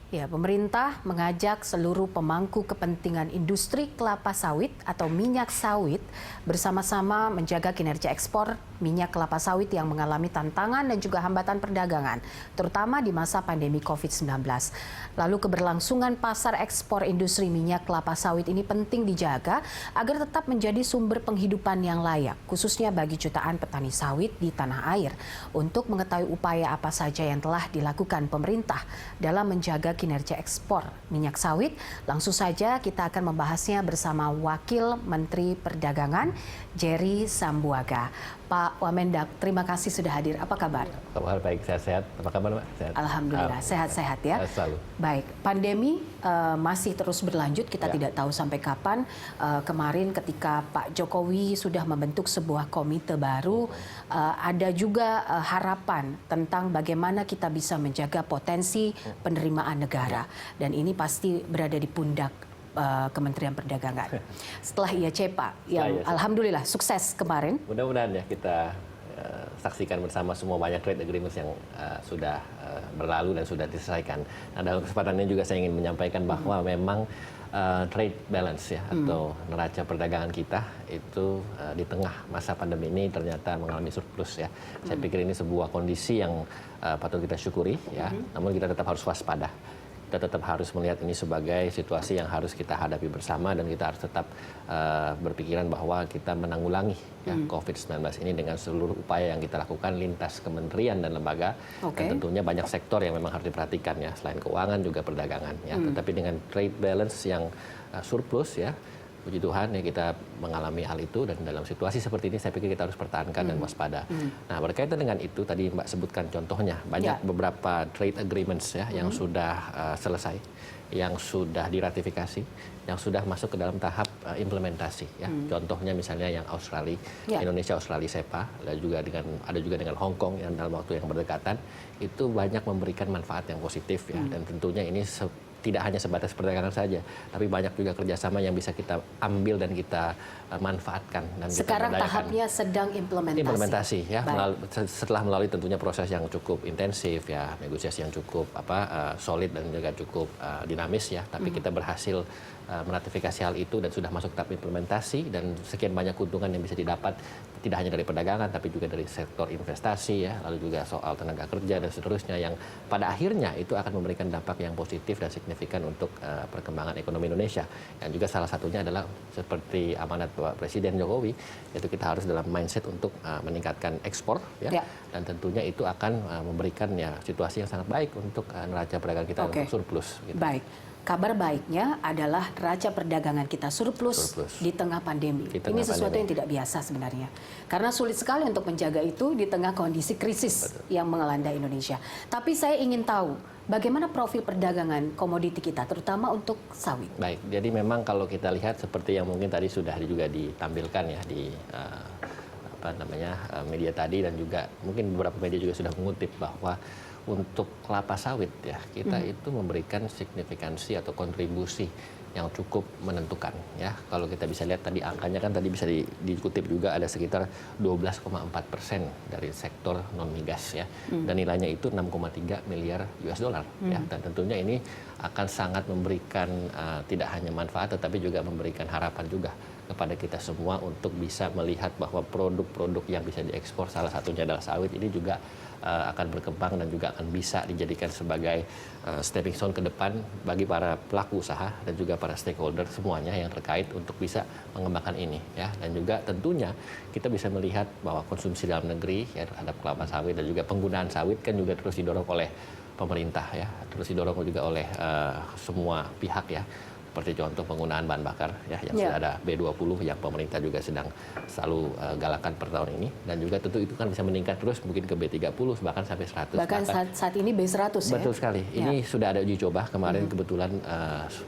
Ya, pemerintah mengajak seluruh pemangku kepentingan industri kelapa sawit atau minyak sawit bersama-sama menjaga kinerja ekspor minyak kelapa sawit yang mengalami tantangan dan juga hambatan perdagangan, terutama di masa pandemi COVID-19. Lalu keberlangsungan pasar ekspor industri minyak kelapa sawit ini penting dijaga agar tetap menjadi sumber penghidupan yang layak, khususnya bagi jutaan petani sawit di tanah air. Untuk mengetahui upaya apa saja yang telah dilakukan pemerintah dalam menjaga kinerja ekspor minyak sawit, langsung saja kita akan membahasnya bersama Wakil Menteri Perdagangan Jerry Sambuaga. Pak Wamendak, terima kasih sudah hadir. Apa kabar? Kabar baik, sehat-sehat. Apa kabar, Mbak? Sehat. Alhamdulillah, sehat-sehat ya. Selalu. Baik, pandemi masih terus berlanjut. Kita tidak tahu sampai kapan. Kemarin ketika Pak Jokowi sudah membentuk sebuah komite baru, ada juga harapan tentang bagaimana kita bisa menjaga potensi penerimaan negara. Dan ini pasti berada di pundak Kementerian Perdagangan. Setelah IAC Pak, yang alhamdulillah sukses kemarin. Mudah-mudahan ya kita saksikan bersama semua banyak trade agreements yang sudah berlalu dan sudah diselesaikan. Nah, dalam kesempatan ini juga saya ingin menyampaikan bahwa memang trade balance ya atau neraca perdagangan kita itu di tengah masa pandemi ini ternyata mengalami surplus ya. Saya pikir ini sebuah kondisi yang patut kita syukuri ya. Namun kita tetap harus waspada. Kita tetap harus melihat ini sebagai situasi yang harus kita hadapi bersama dan kita harus tetap berpikiran bahwa kita menanggulangi ya, COVID-19 ini dengan seluruh upaya yang kita lakukan lintas kementerian dan lembaga. Dan tentunya banyak sektor yang memang harus diperhatikan ya, selain keuangan juga perdagangan ya. Tetapi dengan trade balance yang surplus ya, puji Tuhan ya kita mengalami hal itu, dan dalam situasi seperti ini saya pikir kita harus pertahankan dan waspada. Nah, berkaitan dengan itu tadi Mbak sebutkan contohnya banyak beberapa trade agreements ya yang sudah selesai, yang sudah diratifikasi, yang sudah masuk ke dalam tahap implementasi ya. Contohnya misalnya yang Australia, Indonesia Australia SEPA, dan juga ada juga dengan Hong Kong yang dalam waktu yang berdekatan itu banyak memberikan manfaat yang positif ya. Dan tentunya ini tidak hanya sebatas perdagangan saja, tapi banyak juga kerjasama yang bisa kita ambil dan kita manfaatkan. Dan sekarang kita tahapnya sedang implementasi ya, setelah melalui tentunya proses yang cukup intensif ya, negosiasi yang cukup solid dan juga cukup dinamis ya, tapi kita berhasil meratifikasi hal itu dan sudah masuk tahap implementasi, dan sekian banyak keuntungan yang bisa didapat tidak hanya dari perdagangan tapi juga dari sektor investasi ya, lalu juga soal tenaga kerja dan seterusnya, yang pada akhirnya itu akan memberikan dampak yang positif dan signifikan untuk perkembangan ekonomi Indonesia. Dan juga salah satunya adalah seperti amanat Bapak Presiden Jokowi, yaitu kita harus dalam mindset untuk meningkatkan ekspor ya. Dan tentunya itu akan memberikan ya situasi yang sangat baik untuk neraca perdagangan kita untuk surplus gitu. Baik. Kabar baiknya adalah neraca perdagangan kita surplus di tengah pandemi. Ini sesuatu yang tidak biasa sebenarnya. Karena sulit sekali untuk menjaga itu di tengah kondisi krisis yang melanda Indonesia. Tapi saya ingin tahu bagaimana profil perdagangan komoditi kita, terutama untuk sawit. Baik, jadi memang kalau kita lihat seperti yang mungkin tadi sudah juga ditampilkan ya di media tadi, dan juga mungkin beberapa media juga sudah mengutip bahwa untuk kelapa sawit ya kita itu memberikan signifikansi atau kontribusi yang cukup menentukan ya. Kalau kita bisa lihat tadi angkanya kan tadi bisa dikutip juga ada sekitar 12,4% dari sektor non migas ya, dan nilainya itu 6,3 miliar US dollar ya. Dan tentunya ini akan sangat memberikan tidak hanya manfaat tetapi juga memberikan harapan juga kepada kita semua untuk bisa melihat bahwa produk-produk yang bisa diekspor, salah satunya adalah sawit, ini juga akan berkembang dan juga akan bisa dijadikan sebagai stepping stone ke depan bagi para pelaku usaha dan juga para stakeholder semuanya yang terkait untuk bisa mengembangkan ini ya. Dan juga tentunya kita bisa melihat bahwa konsumsi dalam negeri ya terhadap kelapa sawit dan juga penggunaan sawit kan juga terus didorong oleh pemerintah ya, terus didorong juga oleh semua pihak ya. Seperti contoh penggunaan bahan bakar ya, yang sudah ada B20 yang pemerintah juga sedang selalu galakan per tahun ini, dan juga tentu itu kan bisa meningkat terus mungkin ke B30 bahkan sampai 100. Bahkan saat ini B100 ya. Betul sekali. Ini sudah ada uji coba kemarin kebetulan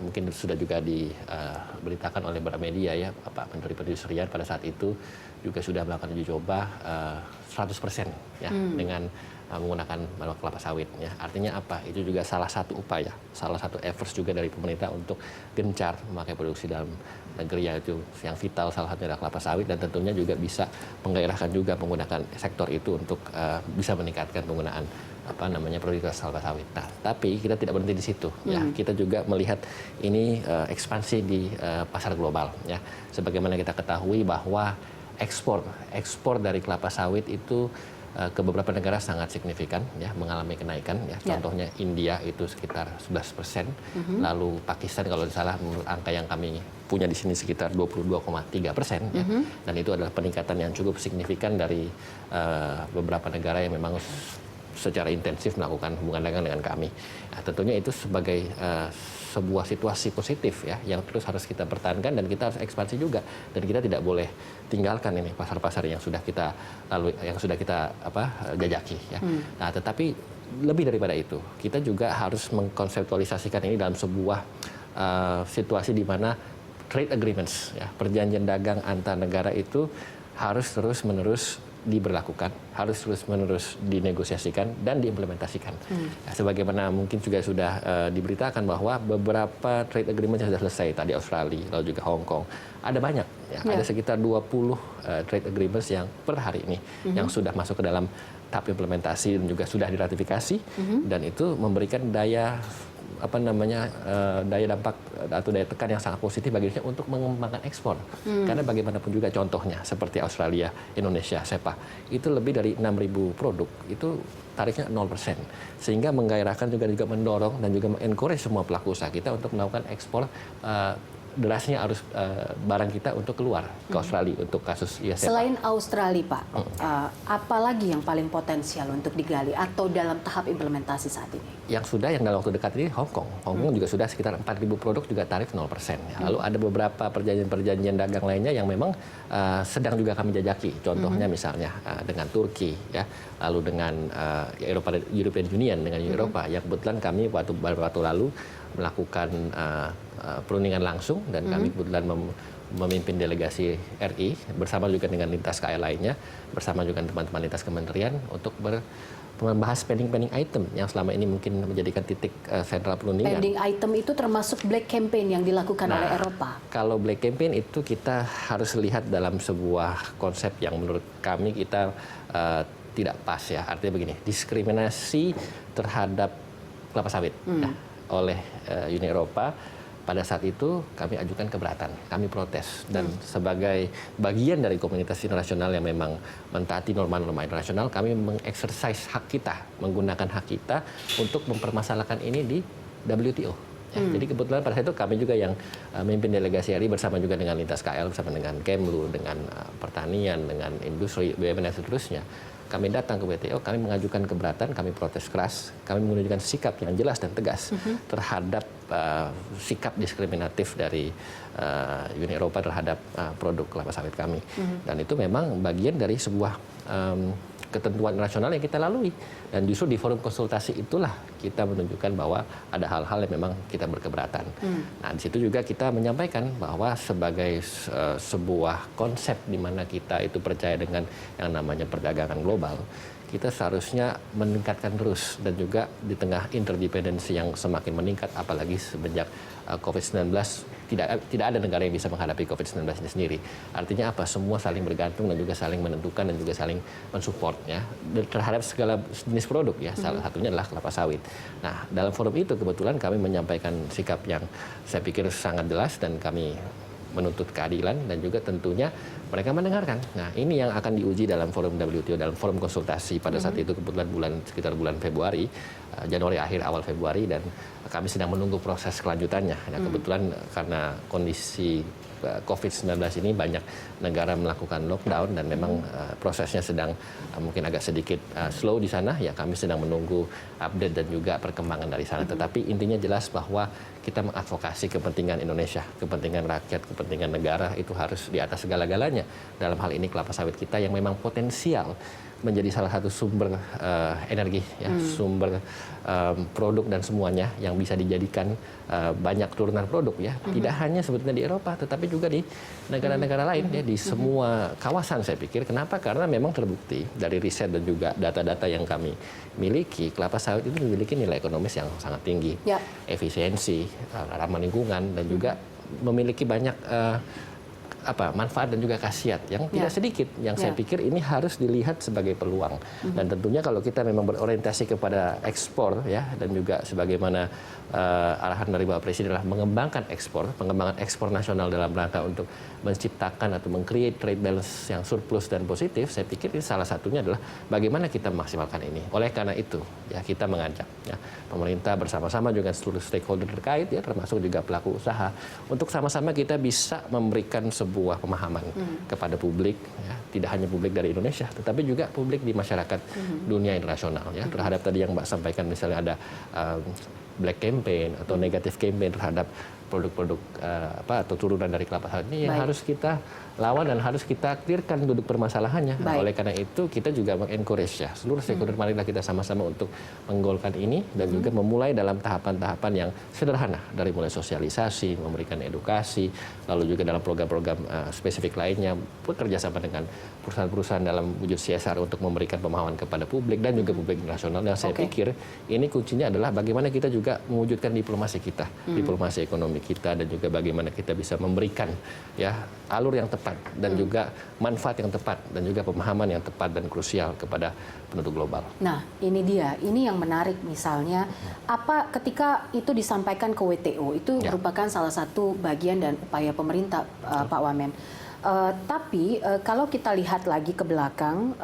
mungkin sudah juga diberitakan oleh beberapa media ya, Pak Menteri Perindustrian pada saat itu juga sudah melakukan uji coba 100% ya dengan menggunakan kelapa sawit ya. Artinya apa? Itu juga salah satu upaya, salah satu efforts juga dari pemerintah untuk gencar memakai produksi dalam negeri, yaitu yang vital salah satunya adalah kelapa sawit, dan tentunya juga bisa menggairahkan juga menggunakan sektor itu untuk bisa meningkatkan penggunaan prioritas kelapa sawit. Nah, tapi kita tidak berhenti di situ. Ya, kita juga melihat ini ekspansi di pasar global. Ya, sebagaimana kita ketahui bahwa ekspor dari kelapa sawit itu ke beberapa negara sangat signifikan, ya, mengalami kenaikan. Ya. Contohnya India itu sekitar 11%, lalu Pakistan kalau tidak salah menurut angka yang kami punya di sini sekitar 22,3%, ya. Dan itu adalah peningkatan yang cukup signifikan dari beberapa negara yang memang secara intensif melakukan hubungan dagang dengan kami. Nah, tentunya itu sebagai sebuah situasi positif, ya, yang terus harus kita pertahankan dan kita harus ekspansi juga, dan kita tidak boleh tinggalkan ini pasar-pasar yang sudah kita jajaki, ya. Nah, tetapi lebih daripada itu, kita juga harus mengkonseptualisasikan ini dalam sebuah situasi di mana trade agreements, ya, perjanjian dagang antar negara itu harus terus-menerus diberlakukan, harus terus-menerus dinegosiasikan dan diimplementasikan. Nah, sebagaimana mungkin juga sudah diberitakan bahwa beberapa trade agreement yang sudah selesai, tadi Australia, lalu juga Hong Kong, ada banyak, ya, ada sekitar 20 trade agreements yang per hari ini yang sudah masuk ke dalam tahap implementasi dan juga sudah diratifikasi, dan itu memberikan daya dampak atau daya tekan yang sangat positif bagi Indonesia untuk mengembangkan ekspor. Karena bagaimanapun juga contohnya seperti Australia, Indonesia, SEPA, itu lebih dari 6.000 produk, itu tarifnya 0%. Sehingga menggairahkan juga mendorong dan juga mengencourage semua pelaku usaha kita untuk melakukan ekspor derasnya arus barang kita untuk keluar ke Australia untuk kasus ISEPA. Selain Australia, Pak, apa lagi yang paling potensial untuk digali atau dalam tahap implementasi saat ini? Yang dalam waktu dekat ini Hong Kong. Hong Kong juga sudah sekitar 4.000 produk juga tarif 0%. Ya. Lalu ada beberapa perjanjian dagang lainnya yang memang sedang juga kami jajaki. Contohnya misalnya dengan Turki, ya, lalu dengan European Union, dengan Uni Eropa, yang kebetulan kami beberapa waktu lalu melakukan perundingan langsung, dan kami kebetulan memimpin delegasi RI bersama juga dengan lintas KL lainnya, bersama juga teman-teman lintas kementerian untuk membahas pending item yang selama ini mungkin menjadikan titik sentral perundingan. Pending item itu termasuk black campaign yang dilakukan oleh Eropa. Kalau black campaign itu kita harus lihat dalam sebuah konsep yang menurut kami kita tidak pas, ya. Artinya begini, diskriminasi terhadap kelapa sawit oleh Uni Eropa. Pada saat itu kami ajukan keberatan, kami protes, dan sebagai bagian dari komunitas internasional yang memang mentaati norma-norma internasional, kami mengeksersis hak kita, menggunakan hak kita untuk mempermasalahkan ini di WTO. Ya, jadi kebetulan pada saat itu kami juga yang memimpin delegasi RI bersama juga dengan lintas KL, bersama dengan Kemlu, dengan pertanian, dengan industri, BUMN dan seterusnya. Kami datang ke WTO, kami mengajukan keberatan, kami protes keras, kami menunjukkan sikap yang jelas dan tegas terhadap sikap diskriminatif dari Uni Eropa terhadap produk kelapa sawit kami. Dan itu memang bagian dari sebuah ketentuan nasional yang kita lalui, dan justru di forum konsultasi itulah kita menunjukkan bahwa ada hal-hal yang memang kita berkeberatan. Nah, di situ juga kita menyampaikan bahwa sebagai sebuah konsep di mana kita itu percaya dengan yang namanya perdagangan global, kita seharusnya meningkatkan terus, dan juga di tengah interdependensi yang semakin meningkat, apalagi semenjak COVID-19, tidak ada negara yang bisa menghadapi COVID-19 ini sendiri. Artinya apa? Semua saling bergantung dan juga saling menentukan dan juga saling mensupport, ya, terhadap segala jenis produk, ya. Salah satunya adalah kelapa sawit. Nah, dalam forum itu kebetulan kami menyampaikan sikap yang saya pikir sangat jelas, dan kami menuntut keadilan, dan juga tentunya mereka mendengarkan. Nah, ini yang akan diuji dalam forum WTO, dalam forum konsultasi pada saat itu kebetulan sekitar bulan Februari, Januari akhir awal Februari, dan kami sedang menunggu proses kelanjutannya. Nah, kebetulan karena kondisi COVID-19 ini banyak negara melakukan lockdown, dan memang prosesnya sedang mungkin agak sedikit slow di sana, ya. Kami sedang menunggu update dan juga perkembangan dari sana. Tetapi intinya jelas bahwa kita mengadvokasi kepentingan Indonesia, kepentingan rakyat, kepentingan negara itu harus di atas segala-galanya. Dalam hal ini kelapa sawit kita yang memang potensial menjadi salah satu sumber energi, ya, sumber produk dan semuanya yang bisa dijadikan banyak turunan produk, ya. Tidak hanya sebetulnya di Eropa, tetapi juga di negara-negara lain, ya, di semua kawasan saya pikir. Kenapa? Karena memang terbukti dari riset dan juga data-data yang kami miliki, kelapa sawit itu memiliki nilai ekonomis yang sangat tinggi, efisiensi, ramah lingkungan, dan juga memiliki banyak manfaat dan juga khasiat yang tidak sedikit. Yang saya pikir ini harus dilihat sebagai peluang. Dan tentunya kalau kita memang berorientasi kepada ekspor ya, dan juga sebagaimana arahan dari Bapak Presiden adalah pengembangan ekspor nasional dalam rangka untuk menciptakan atau meng-create trade balance yang surplus dan positif, saya pikir ini salah satunya adalah bagaimana kita memaksimalkan ini. Oleh karena itu, ya kita mengajak ya pemerintah bersama-sama juga seluruh stakeholder terkait ya, termasuk juga pelaku usaha, untuk sama-sama kita bisa memberikan sebuah pemahaman kepada publik ya, tidak hanya publik dari Indonesia, tetapi juga publik di masyarakat dunia internasional ya, terhadap tadi yang Mbak sampaikan misalnya ada black campaign atau negative campaign terhadap produk-produk atau turunan dari kelapa sawit ini yang harus kita lawan dan harus kita clearkan duduk permasalahannya. Nah, oleh karena itu kita juga mengencourage ya seluruh stakeholder, marilah kita sama-sama untuk menggolkan ini dan juga memulai dalam tahapan-tahapan yang sederhana, dari mulai sosialisasi, memberikan edukasi, lalu juga dalam program-program spesifik lainnya, bekerja sama dengan perusahaan-perusahaan dalam wujud CSR untuk memberikan pemahaman kepada publik dan juga publik nasional. Dan saya pikir ini kuncinya adalah bagaimana kita juga mewujudkan diplomasi kita, diplomasi ekonomi kita, dan juga bagaimana kita bisa memberikan ya alur yang tepat dan juga manfaat yang tepat dan juga pemahaman yang tepat dan krusial kepada penduduk global. Nah, ini dia, ini yang menarik misalnya apa ketika itu disampaikan ke WTO itu merupakan salah satu bagian dan upaya pemerintah, Pak Wamen. Tapi kalau kita lihat lagi ke belakang,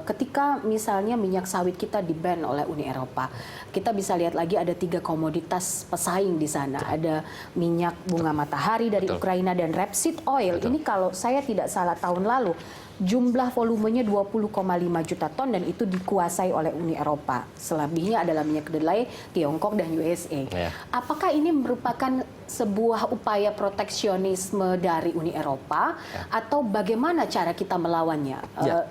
ketika misalnya minyak sawit kita di-ban oleh Uni Eropa, kita bisa lihat lagi ada 3 komoditas pesaing di sana. Ada minyak bunga matahari dari Ukraina dan rapeseed oil. Ini kalau saya tidak salah tahun lalu, jumlah volumenya 20,5 juta ton dan itu dikuasai oleh Uni Eropa. Selebihnya adalah minyak kedelai, Tiongkok dan USA. Apakah ini merupakan sebuah upaya proteksionisme dari Uni Eropa atau bagaimana cara kita melawannya,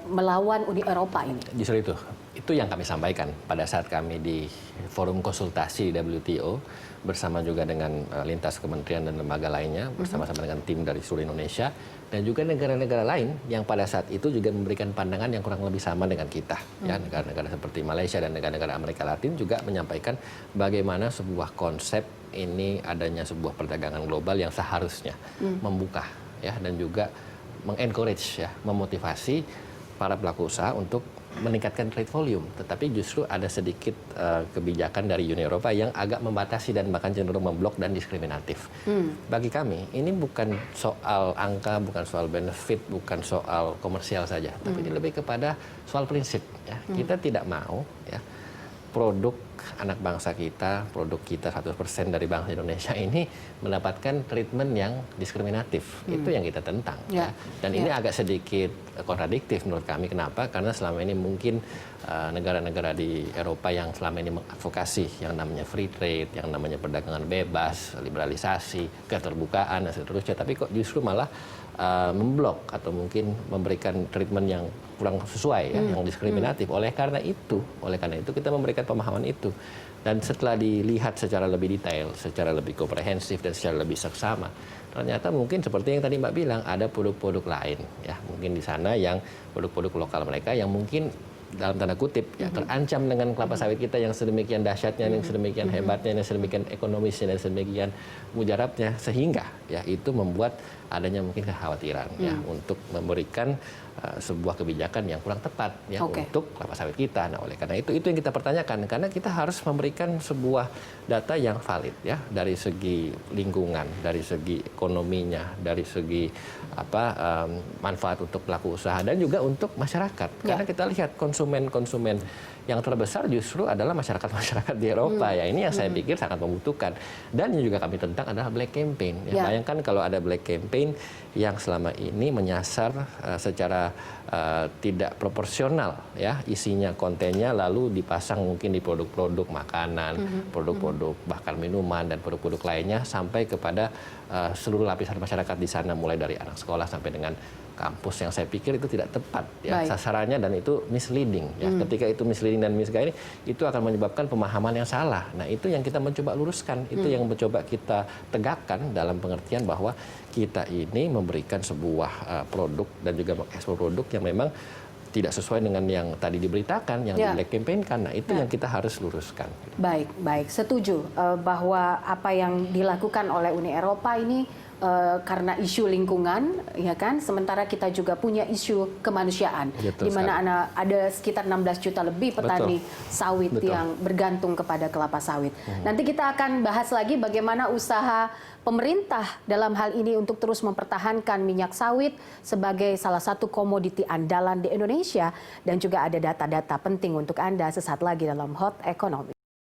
melawan Uni Eropa ini? Justru itu yang kami sampaikan pada saat kami di forum konsultasi WTO bersama juga dengan lintas kementerian dan lembaga lainnya, bersama-sama dengan tim dari seluruh Indonesia dan juga negara-negara lain yang pada saat itu juga memberikan pandangan yang kurang lebih sama dengan kita. Ya, negara-negara seperti Malaysia dan negara-negara Amerika Latin juga menyampaikan bagaimana sebuah konsep ini adanya sebuah perdagangan global yang seharusnya membuka ya, dan juga mengencourage ya, memotivasi para pelaku usaha untuk meningkatkan trade volume, tetapi justru ada sedikit kebijakan dari Uni Eropa yang agak membatasi dan bahkan cenderung memblok dan diskriminatif. Bagi kami ini bukan soal angka, bukan soal benefit, bukan soal komersial saja, tapi ini lebih kepada soal prinsip. Ya. Kita tidak mau ya produk anak bangsa kita, produk kita 100% dari bangsa Indonesia ini mendapatkan treatment yang diskriminatif. Itu yang kita tentang. Ya. Dan ini agak sedikit kontradiktif menurut kami. Kenapa? Karena selama ini mungkin negara-negara di Eropa yang selama ini mengadvokasi yang namanya free trade, yang namanya perdagangan bebas, liberalisasi, keterbukaan, dan seterusnya. Tapi kok justru malah memblok atau mungkin memberikan treatment yang kurang sesuai ya, yang diskriminatif. Oleh karena itu kita memberikan pemahaman itu. Dan setelah dilihat secara lebih detail, secara lebih komprehensif dan secara lebih seksama, ternyata mungkin seperti yang tadi Mbak bilang, ada produk-produk lain ya, mungkin di sana yang produk-produk lokal mereka yang mungkin dalam tanda kutip ya terancam dengan kelapa sawit kita yang sedemikian dahsyatnya, yang sedemikian hebatnya, yang sedemikian ekonomisnya, dan sedemikian mujarabnya, sehingga ya itu membuat adanya mungkin kekhawatiran ya untuk memberikan sebuah kebijakan yang kurang tepat ya untuk kelapa sawit kita. Nah, oleh karena itu yang kita pertanyakan, karena kita harus memberikan sebuah data yang valid ya, dari segi lingkungan, dari segi ekonominya, dari segi manfaat untuk pelaku usaha dan juga untuk masyarakat. Karena kita lihat konsumen yang terbesar justru adalah masyarakat di Eropa ya. Ini yang saya pikir sangat membutuhkan. Dan yang juga kami tentang adalah black campaign. Ya. Bayangkan kalau ada black campaign yang selama ini menyasar secara tidak proporsional ya isinya, kontennya, lalu dipasang mungkin di produk-produk makanan, produk-produk bahkan minuman dan produk-produk lainnya sampai kepada seluruh lapisan masyarakat di sana, mulai dari anak sekolah sampai dengan kampus, yang saya pikir itu tidak tepat ya sasarannya, dan itu misleading ya. Ketika itu misleading dan misguiding, itu akan menyebabkan pemahaman yang salah. Nah, itu yang kita mencoba luruskan, itu yang mencoba kita tegakkan dalam pengertian bahwa kita ini memberikan sebuah produk dan juga mengekspor produk yang memang tidak sesuai dengan yang tadi diberitakan, yang di black campaign-kan. Nah, itu yang kita harus luruskan. Baik, setuju bahwa apa yang dilakukan oleh Uni Eropa ini karena isu lingkungan, ya kan. Sementara kita juga punya isu kemanusiaan, Betul di mana ada sekitar 16 juta lebih petani sawit yang bergantung kepada kelapa sawit. Nanti kita akan bahas lagi bagaimana usaha pemerintah dalam hal ini untuk terus mempertahankan minyak sawit sebagai salah satu komoditi andalan di Indonesia, dan juga ada data-data penting untuk Anda sesaat lagi dalam Hot Economy.